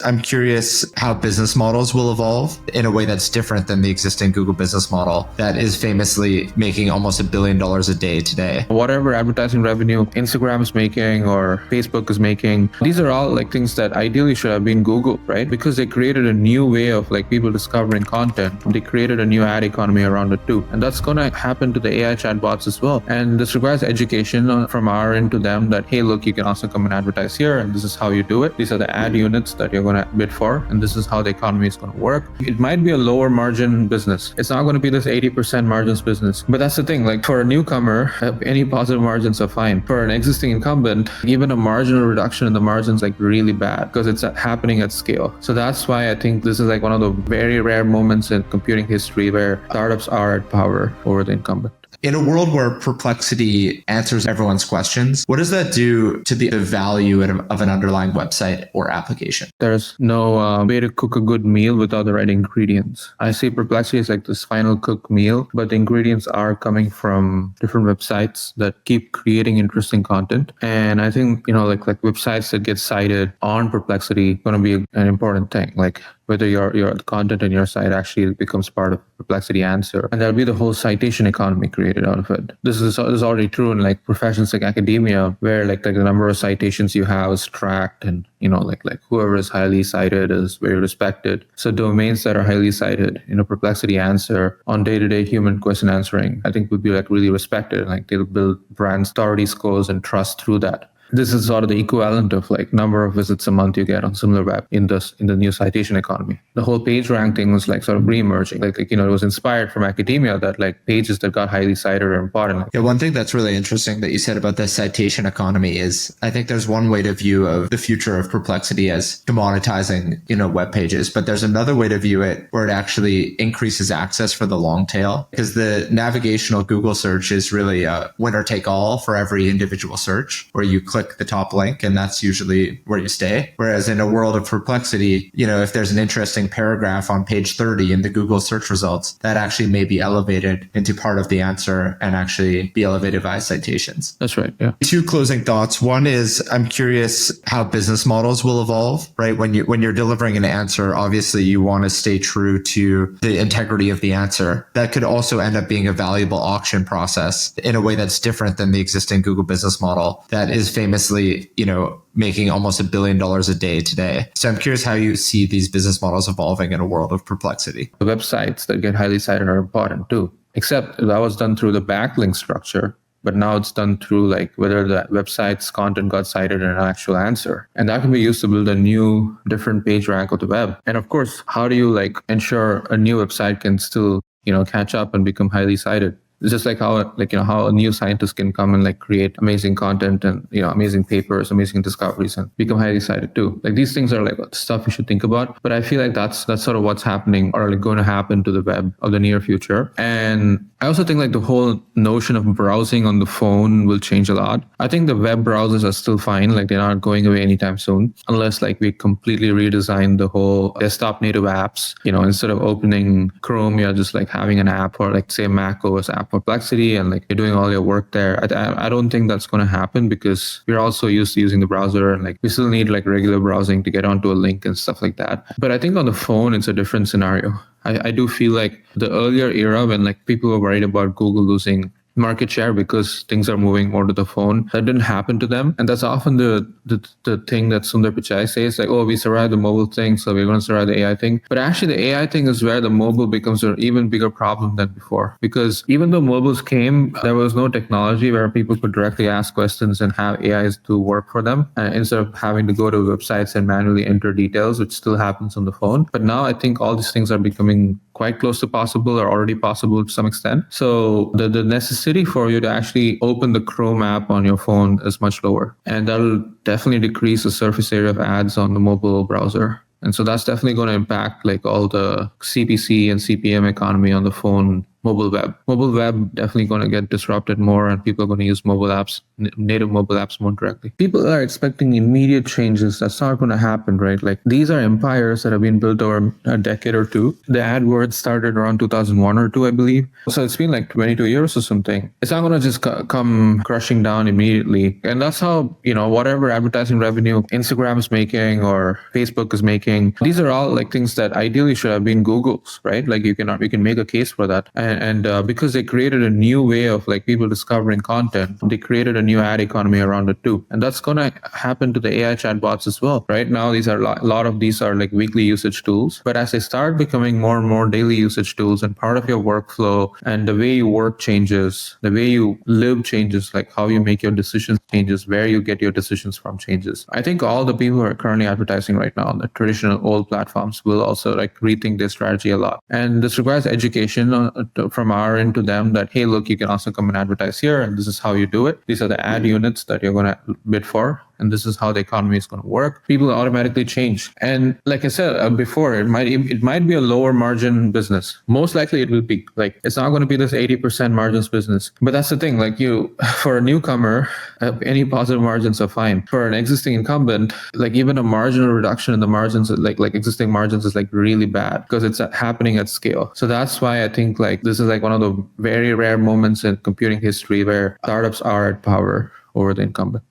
I'm curious how business models will evolve in a way that's different than the existing Google business model that is famously making almost $1 billion a day today. Whatever advertising revenue Instagram is making or Facebook is making, these are all like things that ideally should have been Google, right? Because they created a new way of like people discovering content. They created a new ad economy around it too. And that's going to happen to the AI chatbots as well. And this requires education from our end to them that, hey, look, you can also come and advertise here and this is how you do it. These are the ad units that you're going to bid for, and this is how the economy is going to work. It might be a lower margin business. It's not going to be this 80% margins business. But that's the thing, like for a newcomer, any positive margins are fine. For an existing incumbent, even a marginal reduction in the margins like really bad because it's happening at scale. So that's why I think this is like one of the very rare moments in computing history where startups are at power over the incumbent. In a world where Perplexity answers everyone's questions, what does that do to the value of an underlying website or application? There's no way to cook a good meal without the right ingredients. I see Perplexity as like this final cooked meal, but the ingredients are coming from different websites that keep creating interesting content. And I think, like websites that get cited on Perplexity going to be an important thing. Like whether your content in your site actually becomes part of Perplexity answer. And there'll be the whole citation economy created out of it. This is already true in like professions like academia, where like the number of citations you have is tracked, and like whoever is highly cited is very respected. So domains that are highly cited, Perplexity answer on day-to-day human question answering, I think would be like really respected. Like they'll build brand authority scores and trust through that. This is sort of the equivalent of like number of visits a month you get on SimilarWeb in the new citation economy. The whole page rank thing was like sort of re-emerging. It was inspired from academia that like pages that got highly cited are important. Yeah, one thing that's really interesting that you said about the citation economy is I think there's one way to view of the future of Perplexity as commoditizing, web pages, but there's another way to view it where it actually increases access for the long tail, because the navigational Google search is really a winner take all for every individual search, where you click the top link and that's usually where you stay. Whereas in a world of Perplexity, if there's an interesting paragraph on page 30 in the Google search results, that actually may be elevated into part of the answer and actually be elevated via citations. That's right. Yeah. Two closing thoughts. One is I'm curious how business models will evolve, right? When you're delivering an answer, obviously you want to stay true to the integrity of the answer. That could also end up being a valuable auction process in a way that's different than the existing Google business model that is famously, making almost $1 billion a day today. So I'm curious how you see these business models evolving in a world of Perplexity. The websites that get highly cited are important too, except that was done through the backlink structure. But now it's done through like whether the website's content got cited in an actual answer. And that can be used to build a new, different page rank of the web. And of course, how do you like ensure a new website can still, catch up and become highly cited? It's just like how a new scientist can come and like create amazing content and, amazing papers, amazing discoveries and become highly cited too. Like these things are like stuff you should think about. But I feel like that's sort of what's happening or like going to happen to the web of the near future. And I also think like the whole notion of browsing on the phone will change a lot. I think the web browsers are still fine. Like they're not going away anytime soon, unless like we completely redesign the whole desktop native apps, instead of opening Chrome, you're just like having an app or like say Mac OS app Perplexity and like you're doing all your work there. I don't think that's going to happen because we're also used to using the browser and like we still need like regular browsing to get onto a link and stuff like that. But I think on the phone, it's a different scenario. I do feel like the earlier era when like people were worried about Google losing market share because things are moving more to the phone. That didn't happen to them. And that's often the thing that Sundar Pichai says, like, oh, we survived the mobile thing, so we're going to survive the AI thing. But actually the AI thing is where the mobile becomes an even bigger problem than before. Because even though mobiles came, there was no technology where people could directly ask questions and have AIs do work for them instead of having to go to websites and manually enter details, which still happens on the phone. But now I think all these things are becoming quite close to possible or already possible to some extent. So the necessity for you to actually open the Chrome app on your phone is much lower. And that'll definitely decrease the surface area of ads on the mobile browser. And so that's definitely going to impact like all the CPC and CPM economy on the phone mobile web. Mobile web definitely going to get disrupted more, and people are going to use mobile apps, native mobile apps more directly. People are expecting immediate changes. That's not going to happen, right? Like these are empires that have been built over a decade or two. The AdWords started around 2001 or two, I believe. So it's been like 22 years or something. It's not going to just come crushing down immediately. And that's how, whatever advertising revenue Instagram is making or Facebook is making, these are all like things that ideally should have been Google's, right? Like you can make a case for that. And because they created a new way of like people discovering content, they created a new ad economy around it too. And that's going to happen to the AI chatbots as well. Right now, a lot of these are like weekly usage tools. But as they start becoming more and more daily usage tools and part of your workflow, and the way you work changes, the way you live changes, like how you make your decisions changes, where you get your decisions from changes. I think all the people who are currently advertising right now on the traditional old platforms will also like rethink their strategy a lot. And this requires education from our end to them that, hey, look, you can also come and advertise here, and this is how you do it. These are the ad units that you're going to bid for, and this is how the economy is going to work. People automatically change. And like I said before, it might be a lower margin business. Most likely it will be. Like it's not going to be this 80% margins business. But that's the thing, like for a newcomer, any positive margins are fine. For an existing incumbent, like even a marginal reduction in the margins, like existing margins is like really bad because it's happening at scale. So that's why I think like this is like one of the very rare moments in computing history where startups are at power over the incumbent.